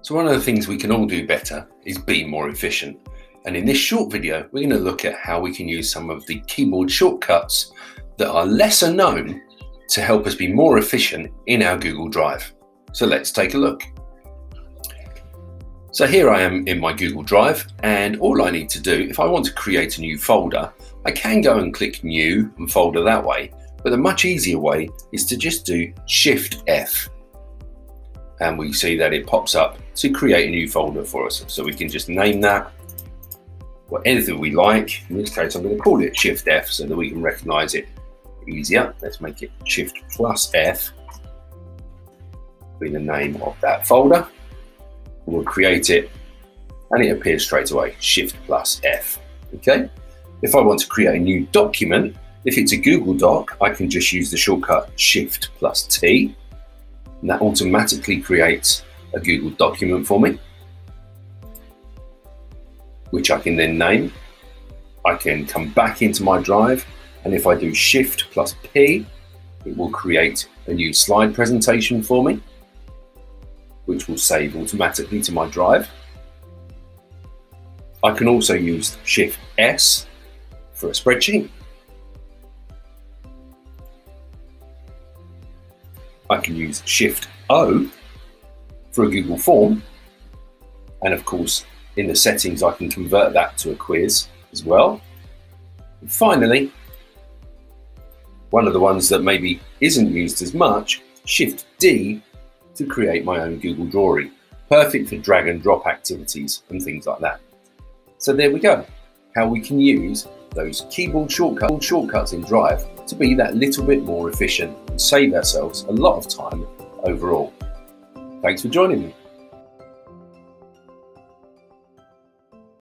So one of the things we can all do better is be more efficient. And in this short video, we're going to look at how we can use some of the keyboard shortcuts that are lesser known to help us be more efficient in our Google Drive. So let's take a look. So here I am in my Google Drive, and all I need to do, if I want to create a new folder, I can go and click New and Folder that way. But the much easier way is to just do Shift F. And we see that it pops up to create a new folder for us. So we can just name that or anything we like. In this case, I'm going to call it Shift F so that we can recognize it easier. Let's make it Shift plus F, be the name of that folder. We'll create it and it appears straight away, Shift plus F. Okay. If I want to create a new document, if it's a Google Doc, I can just use the shortcut Shift plus T. And that automatically creates a Google document for me, which I can then name. I can come back into my drive, and if I do Shift plus P, it will create a new slide presentation for me, which will save automatically to my drive. I can also use Shift S for a spreadsheet. I can use Shift O for a Google form. And of course, in the settings, I can convert that to a quiz as well. And finally, one of the ones that maybe isn't used as much, Shift D to create my own Google drawing. Perfect for drag and drop activities and things like that. So there we go, how we can use those keyboard shortcuts in Drive to be that little bit more efficient and save ourselves a lot of time overall. Thanks for joining me.